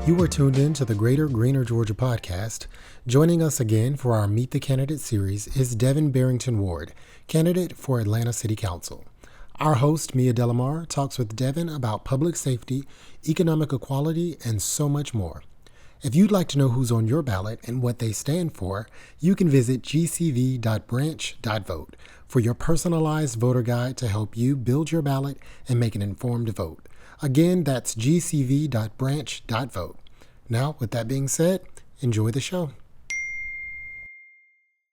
You are tuned in to the Greater Greener Georgia podcast. Joining us again for our Meet the Candidate series is Devin Barrington Ward, candidate for Atlanta City Council. Our host, Mia Delamar, talks with Devin about public safety, economic equality, and so much more. If you'd like to know who's on your ballot and what they stand for, you can visit gcv.branch.vote for your personalized voter guide to help you build your ballot and make an informed vote. Again, that's gcv.branch.vote. Now, with that being said, enjoy the show.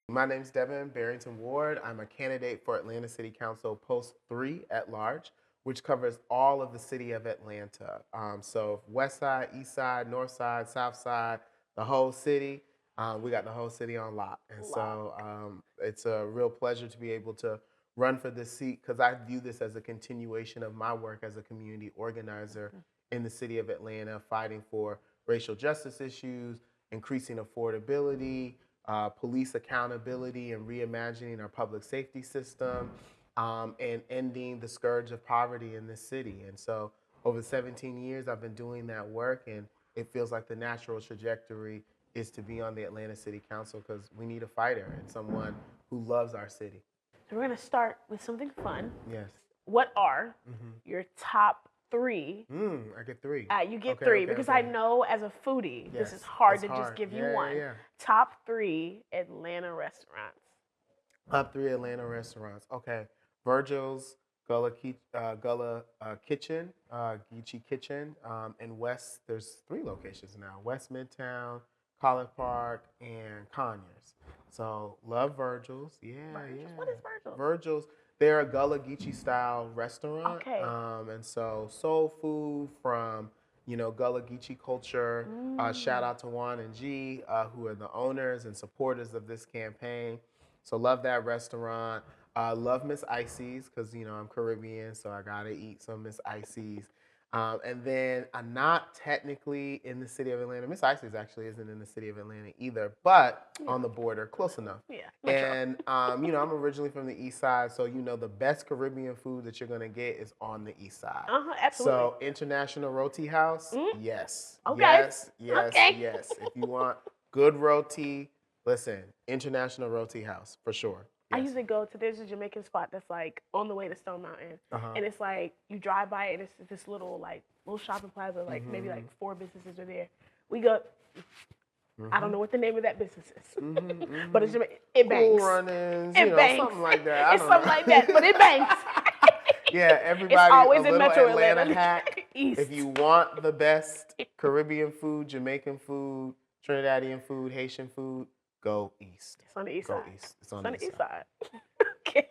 My name is Devin Barrington Ward. I'm a candidate for Atlanta City Council Post 3 at large, which covers all of the city of Atlanta. So west side, east side, north side, south side, the whole city. We got the whole city on lock. And so it's a real pleasure to be able to run for this seat because I view this as a continuation of my work as a community organizer in the city of Atlanta, fighting for racial justice issues, increasing affordability, police accountability, and reimagining our public safety system, and ending the scourge of poverty in this city. And so over 17 years, I've been doing that work, and it feels like the natural trajectory is to be on the Atlanta City Council because we need a fighter and someone who loves our city. So we're going to start with something fun. Yes. What are your top three? I get three. You get three because I know as a foodie, this is hard to just give you one. Yeah. Top three Atlanta restaurants. Top three Atlanta restaurants. Okay. Virgil's, Gullah Kitchen, Geechee Kitchen, and West, there's three locations now. West Midtown, College Park, and Conyers. So love Virgil's. Virgil's. What is Virgil's? Virgil's, they're a Gullah Geechee style restaurant. Okay. And so soul food from, Gullah Geechee culture. Shout out to Juan and G, who are the owners and supporters of this campaign. So love that restaurant. Love Miss Icy's because, I'm Caribbean, so I got to eat some Miss Icy's. And then I'm not technically in the city of Atlanta. Miss Icy's actually isn't in the city of Atlanta either, but on the border, close enough. Yeah. And, I'm originally from the east side, so the best Caribbean food that you're going to get is on the east side. Absolutely. So International Roti House, yes. Okay. Yes. Okay. Yes. If you want good roti, listen, International Roti House, for sure. Yes. I usually go to, there's a Jamaican spot that's like on the way to Stone Mountain. And it's like, you drive by it, and it's this little shopping plaza, maybe 4 businesses are there. We go, I don't know what the name of that business is, but it's it bangs. Cool Runnings, bangs. something like that. It's something like that, but it bangs. Yeah, everybody, it's always a in little Metro Atlanta hack. East. If you want the best Caribbean food, Jamaican food, Trinidadian food, Haitian food, go east. It's on the east go side. East. It's on the east east side. Okay.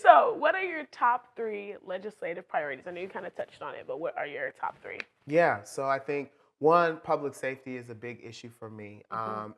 So what are your top 3 legislative priorities? I know you kind of touched on it, but what are your top 3? Yeah, so I think, one, public safety is a big issue for me.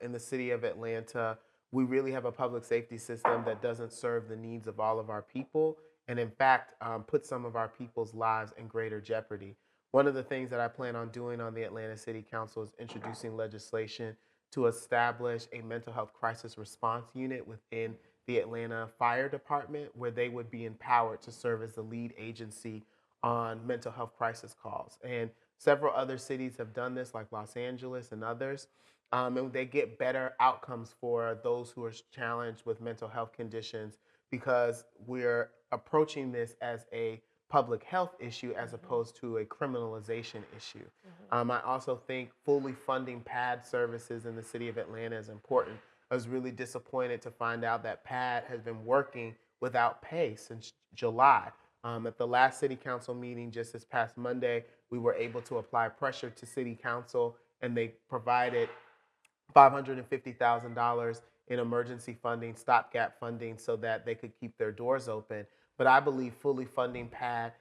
In the city of Atlanta, we really have a public safety system that doesn't serve the needs of all of our people, and in fact, put some of our people's lives in greater jeopardy. One of the things that I plan on doing on the Atlanta City Council is introducing legislation to establish a mental health crisis response unit within the Atlanta Fire Department, where they would be empowered to serve as the lead agency on mental health crisis calls. And several other cities have done this, like Los Angeles and others, and they get better outcomes for those who are challenged with mental health conditions because we're approaching this as a public health issue as opposed to a criminalization issue. I also think fully funding PAD services in the city of Atlanta is important. I was really disappointed to find out that PAD has been working without pay since July. At the last city council meeting just this past Monday, we were able to apply pressure to city council, and they provided $550,000 in emergency funding, stopgap funding, so that they could keep their doors open. But I believe fully funding PAD,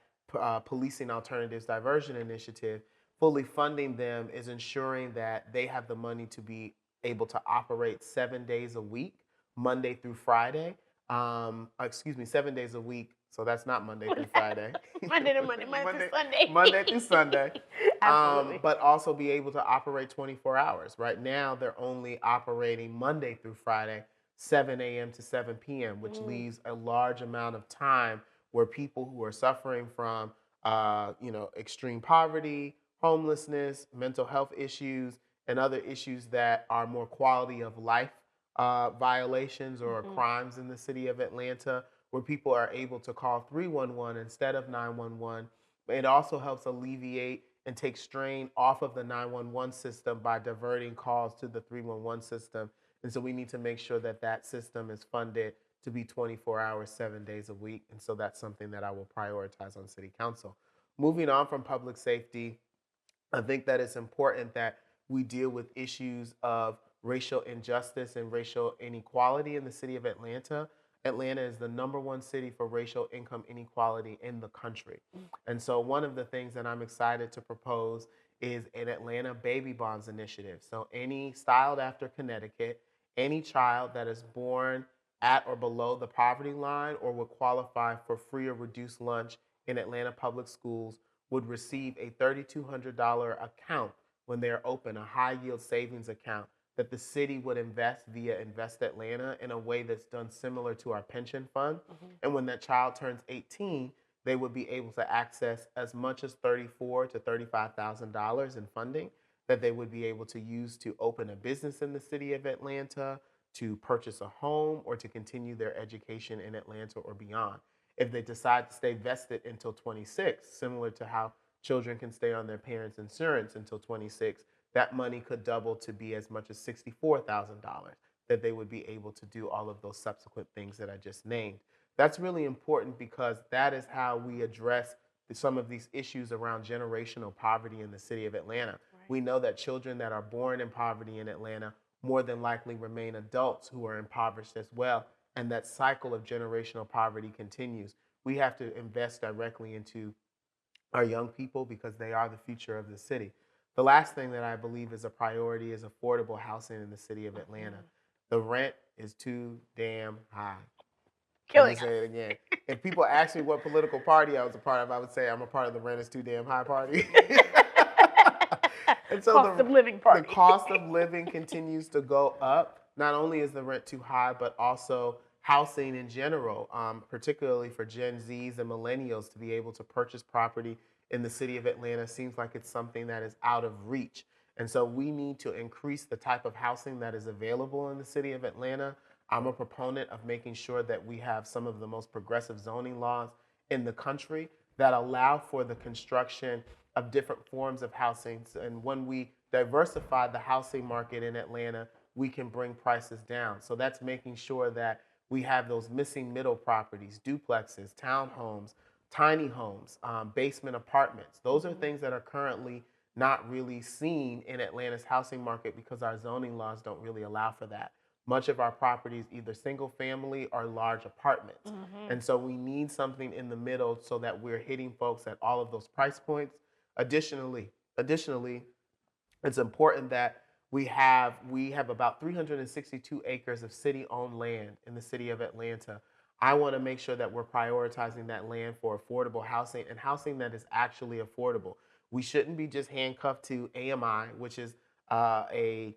Policing Alternatives Diversion Initiative, fully funding them is ensuring that they have the money to be able to operate 7 days a week, Monday through Friday. 7 days a week. So that's not Monday through Friday. Monday through Sunday. Monday through Sunday. Absolutely. But also be able to operate 24 hours. Right now, they're only operating Monday through Friday, 7 a.m. to 7 p.m., which leaves a large amount of time where people who are suffering from, extreme poverty, homelessness, mental health issues, and other issues that are more quality of life violations or crimes in the city of Atlanta, where people are able to call 311 instead of 911. It also helps alleviate and take strain off of the 911 system by diverting calls to the 311 system. And so we need to make sure that that system is funded to be 24 hours, 7 days a week. And so that's something that I will prioritize on City Council. Moving on from public safety, I think that it's important that we deal with issues of racial injustice and racial inequality in the city of Atlanta. Atlanta is the #1 city for racial income inequality in the country. And so one of the things that I'm excited to propose is an Atlanta Baby Bonds initiative. So styled after Connecticut, any child that is born at or below the poverty line or would qualify for free or reduced lunch in Atlanta public schools would receive a $3,200 account when they're open, a high yield savings account that the city would invest via Invest Atlanta in a way that's done similar to our pension fund. And when that child turns 18, they would be able to access as much as $34,000 to $35,000 in funding that they would be able to use to open a business in the city of Atlanta, to purchase a home, or to continue their education in Atlanta or beyond. If they decide to stay vested until 26, similar to how children can stay on their parents' insurance until 26, that money could double to be as much as $64,000 that they would be able to do all of those subsequent things that I just named. That's really important because that is how we address some of these issues around generational poverty in the city of Atlanta. Right. We know that children that are born in poverty in Atlanta more than likely remain adults who are impoverished as well, and that cycle of generational poverty continues. We have to invest directly into our young people because they are the future of the city. The last thing that I believe is a priority is affordable housing in the city of Atlanta. The rent is too damn high. Let me say it again. If people ask me what political party I was a part of, I would say I'm a part of the rent is too damn high party. And so cost of living party. The cost of living continues to go up. Not only is the rent too high, but also housing in general, particularly for Gen Zs and millennials to be able to purchase property in the city of Atlanta seems like it's something that is out of reach. And so we need to increase the type of housing that is available in the city of Atlanta. I'm a proponent of making sure that we have some of the most progressive zoning laws in the country that allow for the construction of different forms of housing. And when we diversify the housing market in Atlanta, we can bring prices down. So that's making sure that we have those missing middle properties, duplexes, townhomes, tiny homes, basement apartments. Those are things that are currently not really seen in Atlanta's housing market because our zoning laws don't really allow for that. Much of our property is either single family or large apartments. And so we need something in the middle so that we're hitting folks at all of those price points. Additionally, it's important that we have about 362 acres of city-owned land in the city of Atlanta. I want to make sure that we're prioritizing that land for affordable housing and housing that is actually affordable. We shouldn't be just handcuffed to AMI, which is a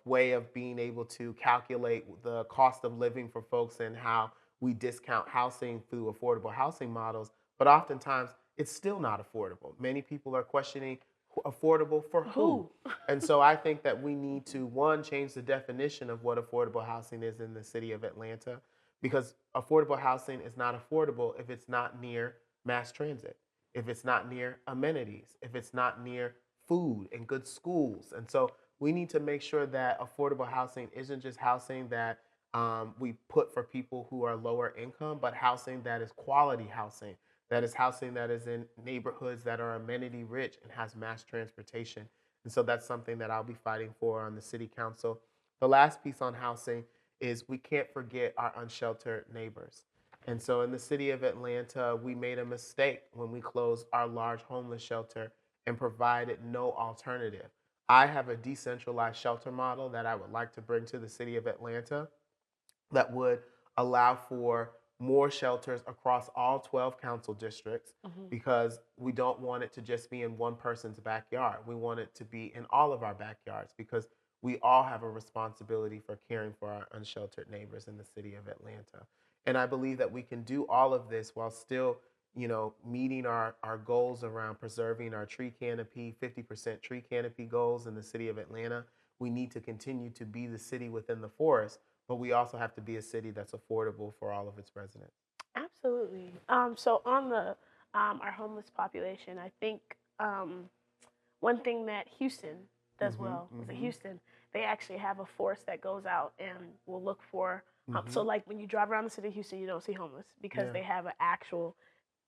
way of being able to calculate the cost of living for folks and how we discount housing through affordable housing models. But oftentimes, it's still not affordable. Many people are questioning affordable for who? And so I think that we need to, one, change the definition of what affordable housing is in the city of Atlanta, because affordable housing is not affordable if it's not near mass transit, if it's not near amenities, if it's not near food and good schools. And so we need to make sure that affordable housing isn't just housing that we put for people who are lower income, but housing that is quality housing, that is housing that is in neighborhoods that are amenity rich and has mass transportation. And so that's something that I'll be fighting for on the city council. The last piece on housing is we can't forget our unsheltered neighbors. And so in the city of Atlanta, we made a mistake when we closed our large homeless shelter and provided no alternative. I have a decentralized shelter model that I would like to bring to the city of Atlanta that would allow for more shelters across all 12 council districts, because we don't want it to just be in one person's backyard. We want it to be in all of our backyards, because we all have a responsibility for caring for our unsheltered neighbors in the city of Atlanta. And I believe that we can do all of this while still, meeting our goals around preserving our tree canopy, 50% tree canopy goals in the city of Atlanta. We need to continue to be the city within the forest, but we also have to be a city that's affordable for all of its residents. Absolutely. So on the our homeless population, I think one thing that Houston does well is that Houston, they actually have a force that goes out and will look for. So like when you drive around the city of Houston, you don't see homeless because Yeah. they have an actual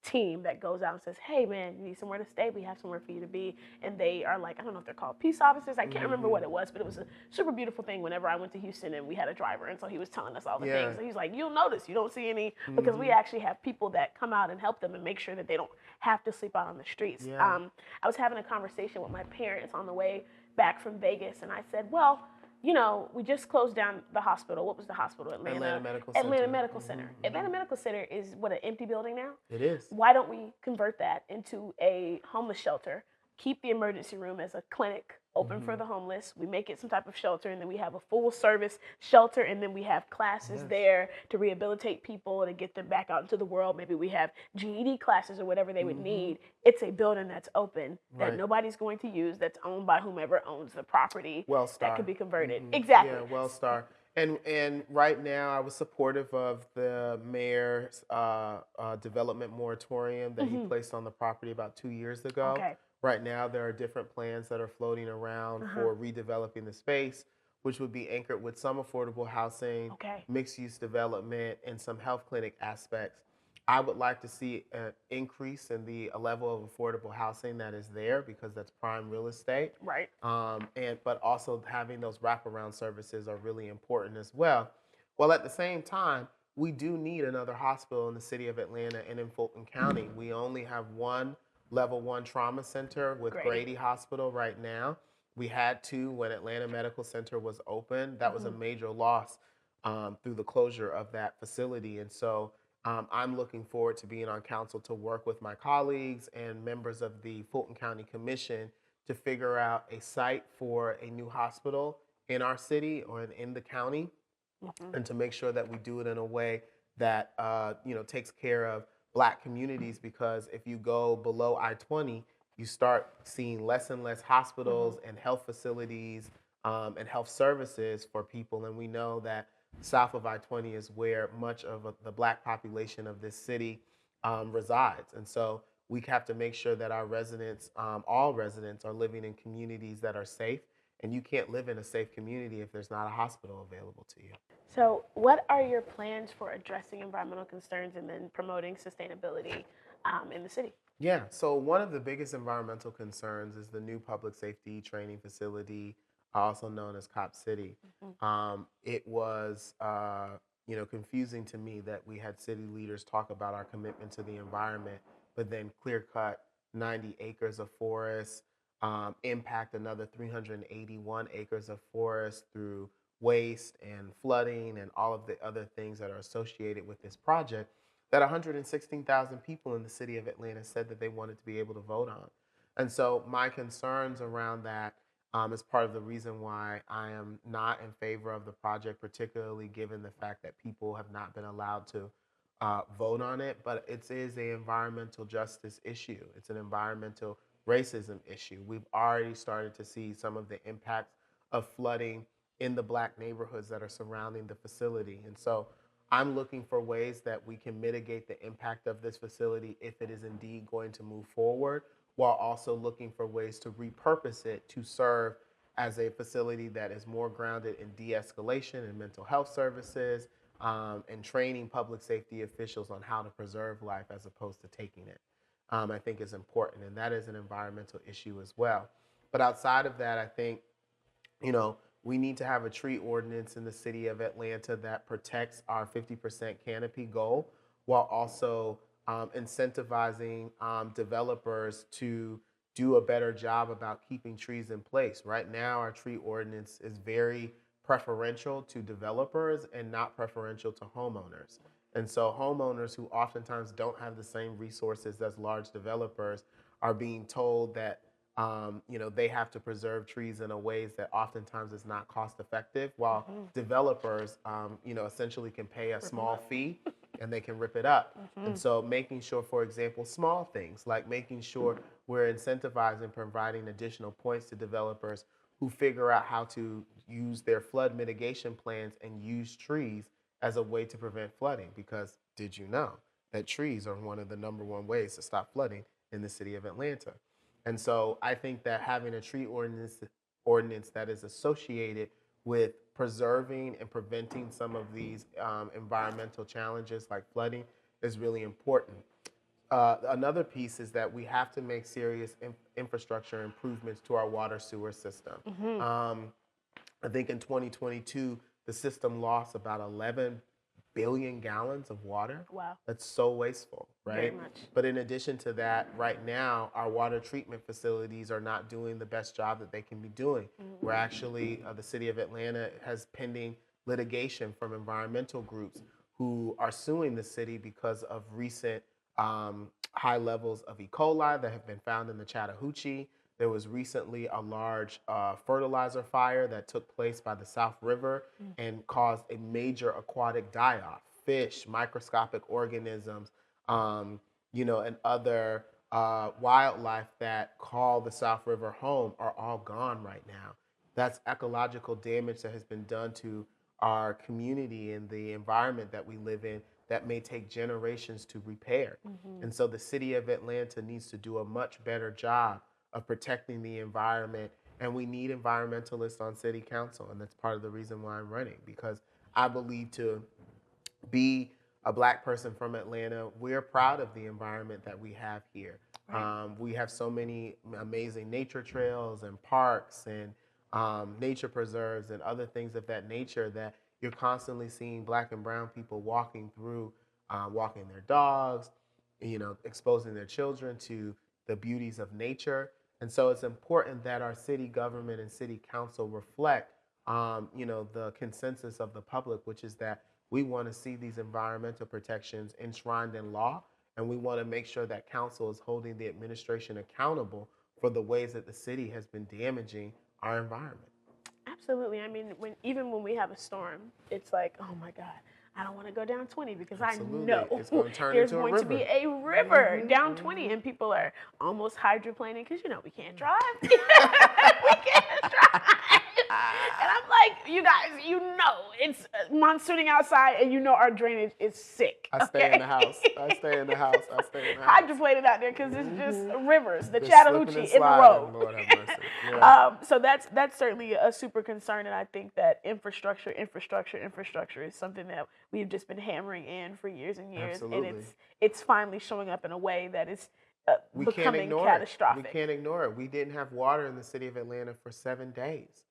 team that goes out and says, "Hey, man, you need somewhere to stay. We have somewhere for you to be." And they are like, I don't know if they're called peace officers. I can't remember what it was, but it was a super beautiful thing whenever I went to Houston and we had a driver. And so he was telling us all the things. And he's like, you'll notice you don't see any because we actually have people that come out and help them and make sure that they don't have to sleep out on the streets. Yeah. I was having a conversation with my parents on the way back from Vegas, and I said, well, we just closed down the hospital. What was the hospital? Atlanta Medical Center. Atlanta Medical Center. Atlanta Medical Center is what, an empty building now? It is. Why don't we convert that into a homeless shelter, keep the emergency room as a clinic open for the homeless, we make it some type of shelter, and then we have a full service shelter, and then we have classes there to rehabilitate people to get them back out into the world. Maybe we have GED classes or whatever they would need. It's a building that's open that nobody's going to use, that's owned by whomever owns the property that could be converted. Exactly. Yeah, Wellstar. And right now, I was supportive of the mayor's development moratorium that he placed on the property about 2 years ago. Okay. Right now, there are different plans that are floating around for redeveloping the space, which would be anchored with some affordable housing, mixed-use development, and some health clinic aspects. I would like to see an increase in the level of affordable housing that is there because that's prime real estate. Right. But also having those wraparound services are really important as well. Well, at the same time, we do need another hospital in the city of Atlanta and in Fulton County. We only have one level 1 trauma center with Grady Hospital right now. We had 2 when Atlanta Medical Center was open. That was a major loss through the closure of that facility. And so I'm looking forward to being on council to work with my colleagues and members of the Fulton County Commission to figure out a site for a new hospital in our city or in the county, and to make sure that we do it in a way that takes care of Black communities, because if you go below I-20, you start seeing less and less hospitals and health facilities and health services for people. And we know that south of I-20 is where much of the Black population of this city resides. And so we have to make sure that our residents, all residents, are living in communities that are safe. And you can't live in a safe community if there's not a hospital available to you. So what are your plans for addressing environmental concerns and then promoting sustainability in the city? Yeah, so one of the biggest environmental concerns is the new public safety training facility, also known as Cop City. It was confusing to me that we had city leaders talk about our commitment to the environment, but then clear cut 90 acres of forest, impact another 381 acres of forest through waste and flooding and all of the other things that are associated with this project that 116,000 people in the city of Atlanta said that they wanted to be able to vote on. And so my concerns around that is part of the reason why I am not in favor of the project, particularly given the fact that people have not been allowed to vote on it. But it is an environmental justice issue. It's an environmental racism issue. We've already started to see some of the impacts of flooding in the Black neighborhoods that are surrounding the facility. And so I'm looking for ways that we can mitigate the impact of this facility if it is indeed going to move forward, while also looking for ways to repurpose it to serve as a facility that is more grounded in de-escalation and mental health services, and training public safety officials on how to preserve life as opposed to taking it. I think is important, and that is an environmental issue as well. But outside of that, I think, we need to have a tree ordinance in the city of Atlanta that protects our 50% canopy goal, while also incentivizing developers to do a better job about keeping trees in place. Right now, our tree ordinance is very preferential to developers and not preferential to homeowners. And so homeowners who oftentimes don't have the same resources as large developers are being told that they have to preserve trees in a ways that oftentimes is not cost effective, while developers, essentially can pay a small fee and they can rip it up. And so making sure, for example, small things like making sure we're incentivizing, providing additional points to developers who figure out how to use their flood mitigation plans and use trees as a way to prevent flooding. Because did you know that trees are one of the number one ways to stop flooding in the city of Atlanta? And so I think that having a tree ordinance that is associated with preserving and preventing some of these environmental challenges like flooding is really important. Another piece is that we have to make serious infrastructure improvements to our water sewer system. I think in 2022, the system lost about 11 billion gallons of water. Wow. That's so wasteful, right? Very much. But in addition to that, right now, our water treatment facilities are not doing the best job that they can be doing. We're actually, the city of Atlanta has pending litigation from environmental groups who are suing the city because of recent high levels of E. coli that have been found in the Chattahoochee. There was recently a large fertilizer fire that took place by the South River and caused a major aquatic die-off. Fish, microscopic organisms, and other wildlife that call the South River home are all gone right now. That's ecological damage that has been done to our community and the environment that we live in that may take generations to repair. And so the city of Atlanta needs to do a much better job of protecting the environment. And we need environmentalists on city council. And that's part of the reason why I'm running, because I believe to be a Black person from Atlanta, we're proud of the environment that we have here. We have so many amazing nature trails and parks and nature preserves and other things of that nature that you're constantly seeing Black and brown people walking through, walking their dogs, exposing their children to the beauties of nature. And so it's important that our city government and city council reflect, the consensus of the public, which is that we want to see these environmental protections enshrined in law, and we want to make sure that council is holding the administration accountable for the ways that the city has been damaging our environment. Absolutely. I mean, even when we have a storm, it's like, oh my God, I don't want to go down 20 because Absolutely. I know It's going to turn there's into a going to be a river down 20, and people are almost hydroplaning because we can't drive. We can't drive. And I'm like, you guys, it's monsooning outside, and our drainage is sick. I stay in the house. Hydroplated out there because it's just rivers, the Just Chattahoochee in the road. Lord have mercy. Yeah. So that's certainly a super concern, and I think that infrastructure is something that we've just been hammering in for years and years. Absolutely. And it's finally showing up in a way that is becoming can't catastrophic. We can't ignore it. We didn't have water in the city of Atlanta for 7 days.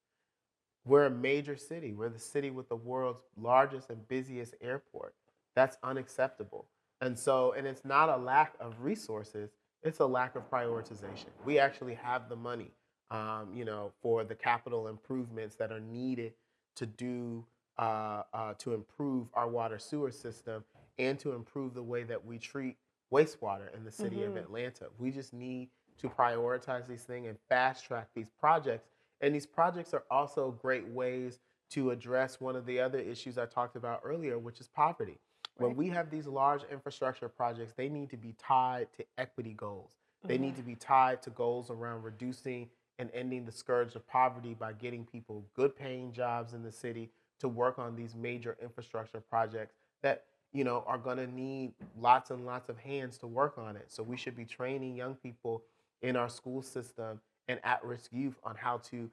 We're a major city. We're the city with the world's largest and busiest airport. That's unacceptable. And it's not a lack of resources, it's a lack of prioritization. We actually have the money, for the capital improvements that are needed to do, to improve our water sewer system and to improve the way that we treat wastewater in the city of Atlanta. We just need to prioritize these things and fast track these projects. And these projects are also great ways to address one of the other issues I talked about earlier, which is poverty. Right. When we have these large infrastructure projects, they need to be tied to equity goals. They need to be tied to goals around reducing and ending the scourge of poverty by getting people good paying jobs in the city to work on these major infrastructure projects that are going to need lots and lots of hands to work on it. So we should be training young people in our school system and at-risk youth on how to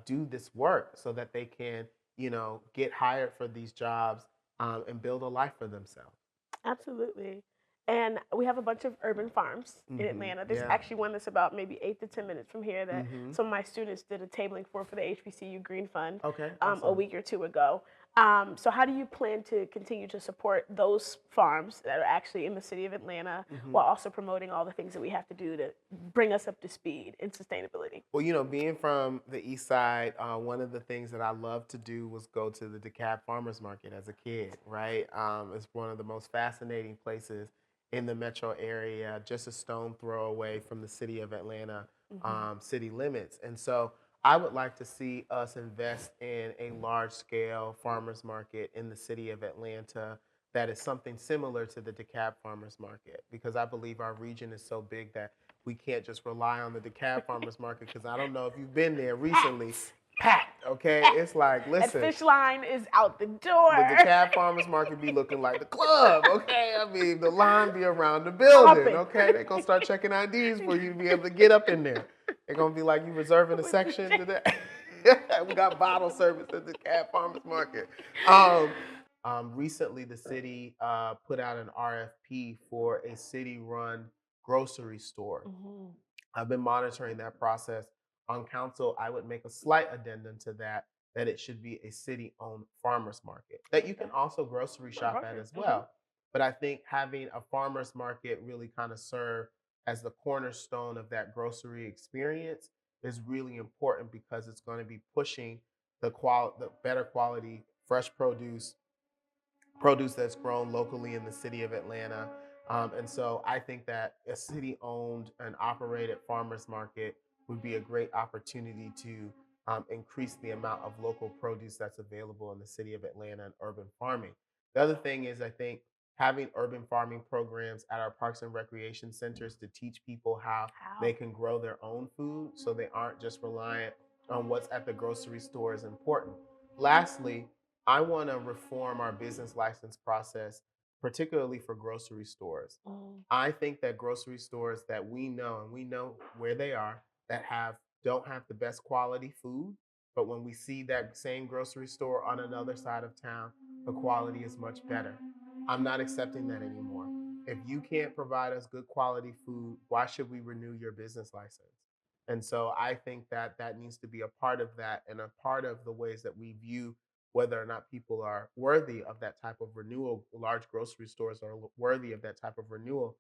do this work so that they can, get hired for these jobs and build a life for themselves. Absolutely. And we have a bunch of urban farms in Atlanta. There's actually one that's about maybe 8 to 10 minutes from here that some of my students did a tabling for the HBCU Green Fund awesome. a week or two ago. So how do you plan to continue to support those farms that are actually in the city of Atlanta while also promoting all the things that we have to do to bring us up to speed in sustainability? Well, being from the East Side, one of the things that I loved to do was go to the DeKalb Farmers Market as a kid, right? It's one of the most fascinating places in the metro area, just a stone throw away from the city of Atlanta. city limits. And so I would like to see us invest in a large-scale farmers market in the city of Atlanta that is something similar to the DeKalb Farmers Market, because I believe our region is so big that we can't just rely on the DeKalb Farmers Market, because I don't know if you've been there recently. Packed, okay? It's like, That listen, fish line is out the door. the DeKalb Farmers Market be looking like the club, okay? I mean, the line be around the building, okay? They're going to start checking IDs for you to be able to get up in there. They're going to be like, you reserving a section today? We got bottle service at the DeKalb Farmers Market. Recently, the city put out an RFP for a city-run grocery store. I've been monitoring that process. On council, I would make a slight addendum to that it should be a city-owned farmers market that you can also grocery shop at as well. But I think having a farmers market really kind of serve as the cornerstone of that grocery experience is really important, because it's going to be pushing the better quality, fresh produce that's grown locally in the city of Atlanta. And so I think that a city-owned and operated farmers market would be a great opportunity to increase the amount of local produce that's available in the city of Atlanta and urban farming. The other thing is, I think having urban farming programs at our parks and recreation centers to teach people how they can grow their own food so they aren't just reliant on what's at the grocery store is important. Lastly, I want to reform our business license process, particularly for grocery stores. I think that grocery stores that we know, and we know where they are, that don't have the best quality food, but when we see that same grocery store on another side of town, the quality is much better. I'm not accepting that anymore. If you can't provide us good quality food, why should we renew your business license? And so I think that that needs to be a part of that, and a part of the ways that we view whether or not people are worthy of that type of renewal. Large grocery stores are worthy of that type of renewal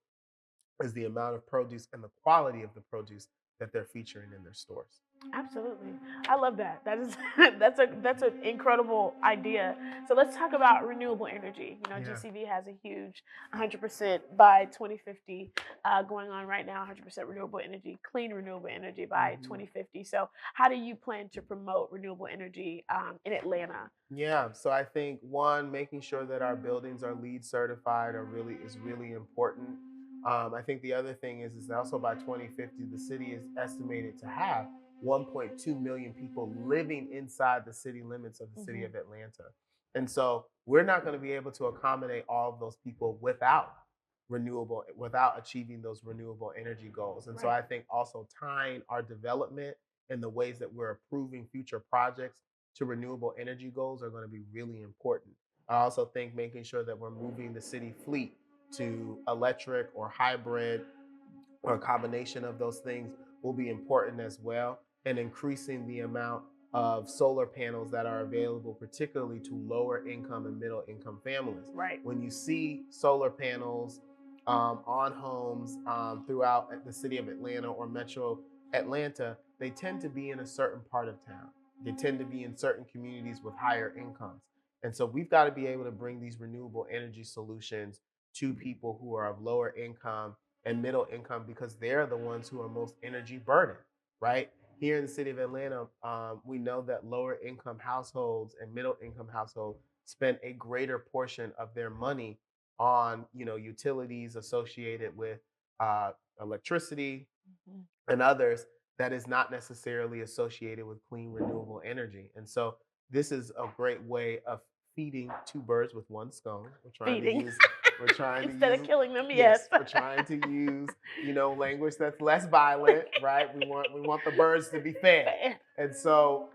is the amount of produce and the quality of the produce that they're featuring in their stores. Absolutely. I love that. That is that's an incredible idea. So let's talk about renewable energy. You know, GCV has a huge 100% by 2050 going on right now, 100% renewable energy, clean renewable energy by 2050. So how do you plan to promote renewable energy in Atlanta? Yeah, so I think one, making sure that our buildings are LEED certified is really important. I think the other thing is also by 2050, the city is estimated to have 1.2 million people living inside the city limits of the city of Atlanta. And so we're not going to be able to accommodate all of those people without achieving those renewable energy goals. And so I think also tying our development and the ways that we're approving future projects to renewable energy goals are going to be really important. I also think making sure that we're moving the city fleet to electric or hybrid or a combination of those things will be important as well, and increasing the amount of solar panels that are available, particularly to lower income and middle income families. When you see solar panels on homes throughout the city of Atlanta or metro Atlanta, they tend to be in a certain part of town. They tend to be in certain communities with higher incomes. And so we've got to be able to bring these renewable energy solutions to people who are of lower income and middle income, because they're the ones who are most energy burdened, right? Here in the city of Atlanta, we know that lower income households and middle income households spend a greater portion of their money on, utilities associated with electricity and others that is not necessarily associated with clean renewable energy. And so this is a great way of feeding two birds with one stone. We're trying Instead to use, of killing them, we're trying to use, language that's less violent, right? We want the birds to be fed. And so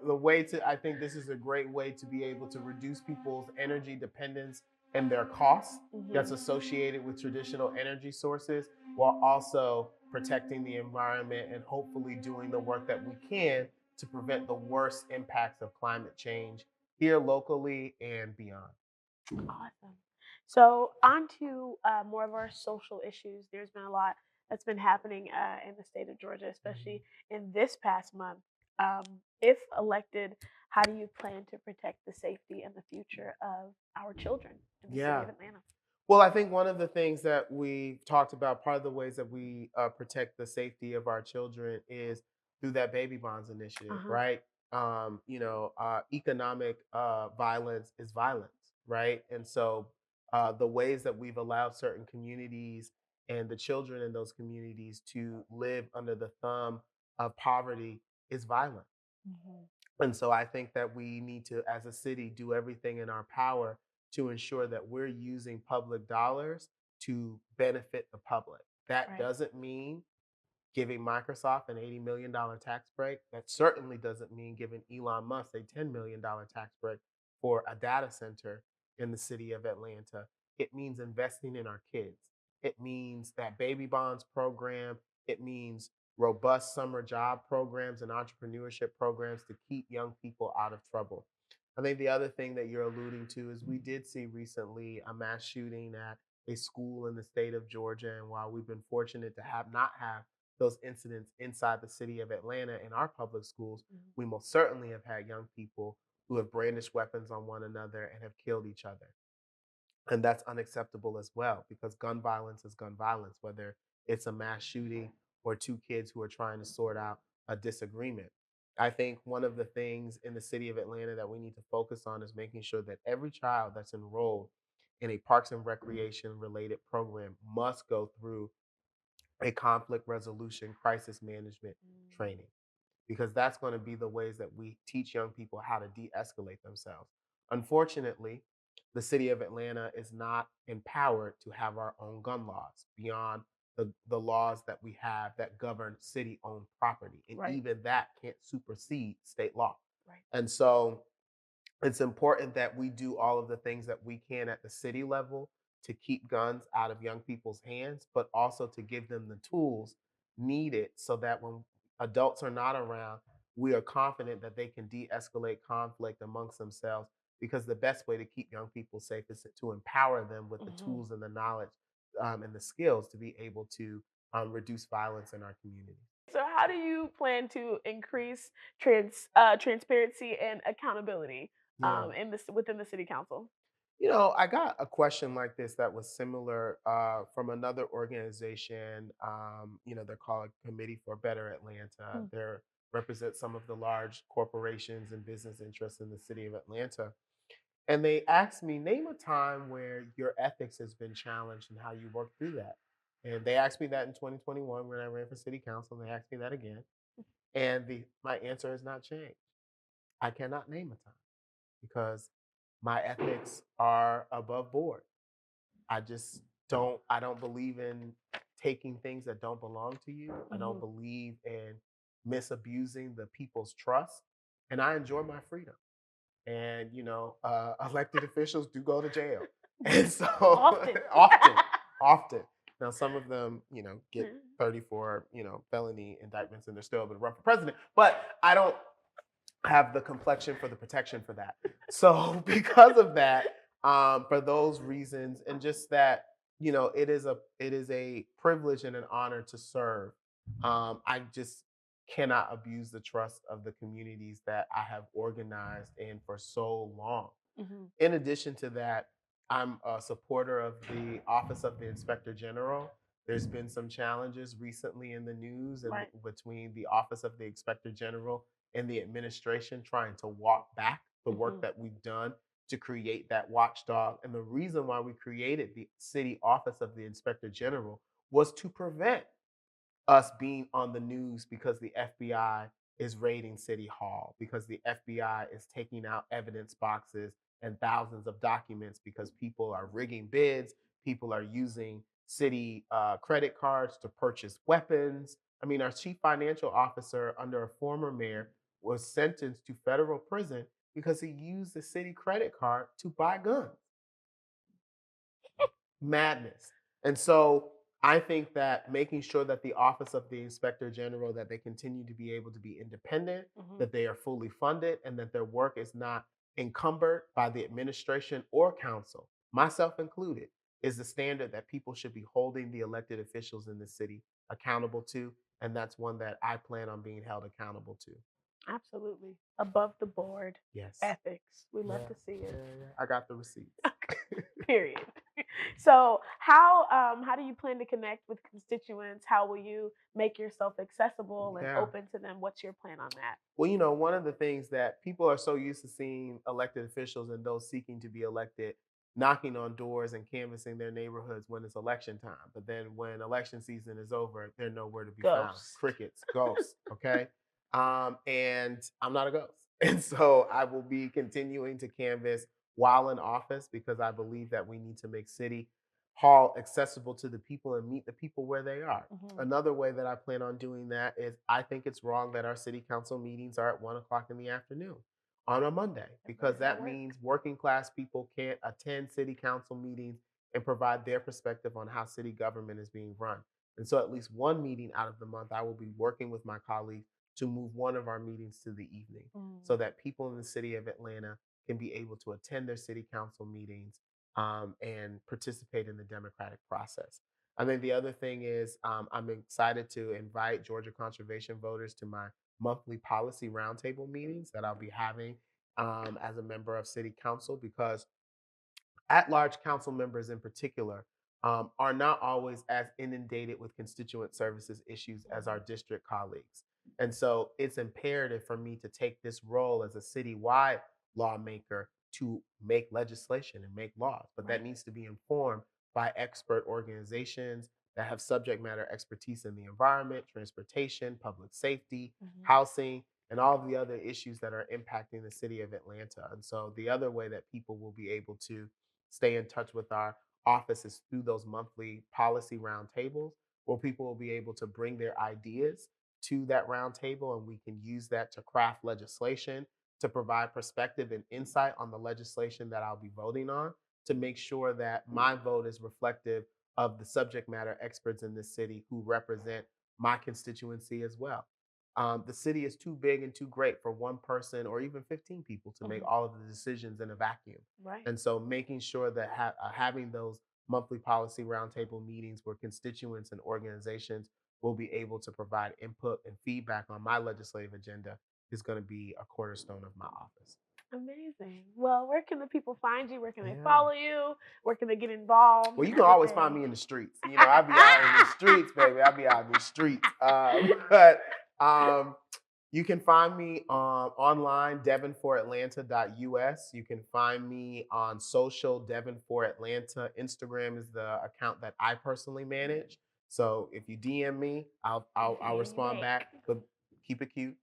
I think this is a great way to be able to reduce people's energy dependence and their costs that's associated with traditional energy sources, while also protecting the environment and hopefully doing the work that we can to prevent the worst impacts of climate change here locally and beyond. Awesome. So on to more of our social issues. There's been a lot that's been happening in the state of Georgia, especially in this past month. If elected, how do you plan to protect the safety and the future of our children in the city of Atlanta? Well, I think one of the things that we talked about, part of the ways that we protect the safety of our children is through that baby bonds initiative, Uh-huh. right? Economic violence is violence, right? And so the ways that we've allowed certain communities and the children in those communities to live under the thumb of poverty is violent. Mhm. And so I think that we need to, as a city, do everything in our power to ensure that we're using public dollars to benefit the public. That Right. doesn't mean giving Microsoft an $80 million tax break. That certainly doesn't mean giving Elon Musk a $10 million tax break for a data center in the city of Atlanta. It means investing in our kids. It means that baby bonds program. It means robust summer job programs and entrepreneurship programs to keep young people out of trouble. I think the other thing that you're alluding to is we did see recently a mass shooting at a school in the state of Georgia. And while we've been fortunate to have not have those incidents inside the city of Atlanta in our public schools, Mhm. we most certainly have had young people who have brandished weapons on one another and have killed each other. And that's unacceptable as well because gun violence is gun violence, whether it's a mass shooting or two kids who are trying to sort out a disagreement. I think one of the things in the city of Atlanta that we need to focus on is making sure that every child that's enrolled in a parks and recreation related program must go through a conflict resolution crisis management Mm. training because that's going to be the ways that we teach young people how to de-escalate themselves. Unfortunately, the city of Atlanta is not empowered to have our own gun laws beyond the laws that we have that govern city owned property. And Right. even that can't supersede state law. Right. And so it's important that we do all of the things that we can at the city level to keep guns out of young people's hands, but also to give them the tools needed so that when adults are not around, we are confident that they can de escalate conflict amongst themselves. Because the best way to keep young people safe is to empower them with the Mhm. tools and the knowledge and the skills to be able to reduce violence in our community. So, how do you plan to increase transparency and accountability Yeah. in this within the city council? I got a question like this that was similar from another organization. They're called Committee for Better Atlanta. Hmm. They represent some of the large corporations and business interests in the city of Atlanta. And they asked me, name a time where your ethics has been challenged and how you worked through that. And they asked me that in 2021 when I ran for city council. And they asked me that again. And my answer has not changed. I cannot name a time because my ethics are above board. I don't believe in taking things that don't belong to you. I don't Mhm. believe in misabusing the people's trust. And I enjoy my freedom. And, elected officials do go to jail. And so Often. often. Now, some of them, get Mhm. 34, felony indictments and they're still able to run for president. But I don't have the complexion for the protection for that. So because of that, for those reasons, and just that, it is a privilege and an honor to serve. I just cannot abuse the trust of the communities that I have organized in for so long. Mhm. In addition to that, I'm a supporter of the Office of the Inspector General. There's been some challenges recently in the news and Right. between the Office of the Inspector General and the administration trying to walk back the work Mhm. that we've done to create that watchdog. And the reason why we created the City Office of the Inspector General was to prevent us being on the news because the FBI is raiding City Hall, because the FBI is taking out evidence boxes and thousands of documents because people are rigging bids, people are using city credit cards to purchase weapons. I mean, our chief financial officer under a former mayor was sentenced to federal prison because he used the city credit card to buy guns. Madness. And so I think that making sure that the office of the inspector general that they continue to be able to be independent, Mhm. that they are fully funded and that their work is not encumbered by the administration or council, myself included, is the standard that people should be holding the elected officials in the city accountable to, and that's one that I plan on being held accountable to. Absolutely. Above the board Yes. ethics. We love Yeah. to see Yeah, it. yeah. I got the receipts. Period. So how do you plan to connect with constituents? How will you make yourself accessible and Yeah. open to them? What's your plan on that? Well, one of the things that people are so used to seeing elected officials and those seeking to be elected knocking on doors and canvassing their neighborhoods when it's election time. But then when election season is over, they're nowhere to be found. Ghost. Crickets, ghosts, okay? And I'm not a ghost. And so I will be continuing to canvass while in office because I believe that we need to make City Hall accessible to the people and meet the people where they are. Mhm. Another way that I plan on doing that is I think it's wrong that our city council meetings are at 1 o'clock in the afternoon on a Monday because that means working class people can't attend city council meetings and provide their perspective on how city government is being run. And so at least one meeting out of the month, I will be working with my colleagues to move one of our meetings to the evening so that people in the city of Atlanta can be able to attend their city council meetings and participate in the democratic process. I think the other thing is I'm excited to invite Georgia conservation voters to my monthly policy roundtable meetings that I'll be having as a member of city council because at-large council members in particular are not always as inundated with constituent services issues as our district colleagues. And so it's imperative for me to take this role as a citywide lawmaker to make legislation and make laws, but that needs to be informed by expert organizations that have subject matter expertise in the environment, transportation, public safety, housing, and all of the other issues that are impacting the city of Atlanta. And so the other way that people will be able to stay in touch with our offices through those monthly policy roundtables where people will be able to bring their ideas to that roundtable and we can use that to craft legislation to provide perspective and insight on the legislation that I'll be voting on to make sure that my vote is reflective of the subject matter experts in this city who represent my constituency as well. The city is too big and too great for one person or even 15 people to make all of the decisions in a vacuum. Right. And so making sure that having those monthly policy roundtable meetings where constituents and organizations will be able to provide input and feedback on my legislative agenda is going to be a cornerstone of my office. Amazing. Well, where can the people find you? Where can they Yeah. follow you? Where can they get involved? Well, you can always find me in the streets. I'll be out in the streets, baby. I'll be out in the streets. But you can find me online, devin4atlanta.us. You can find me on social, Devin4Atlanta. Instagram is the account that I personally manage. So if you DM me, I'll respond back, but keep it cute.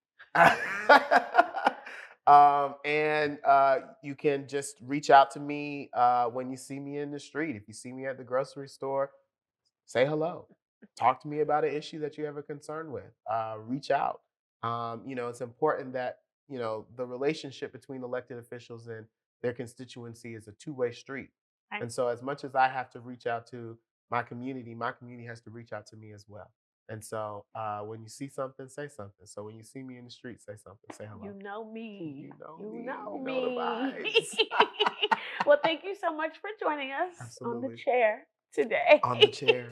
And you can just reach out to me when you see me in the street. If you see me at the grocery store, say hello. Talk to me about an issue that you have a concern with. Reach out. It's important that the relationship between elected officials and their constituency is a two-way street. And so as much as I have to reach out to my community has to reach out to me as well. And so when you see something, say something. So when you see me in the street, say something. Say hello. You know me. You know You me. know You me. know the vibes. Well, thank you so much for joining us on the Absolutely. chair today. On the chair.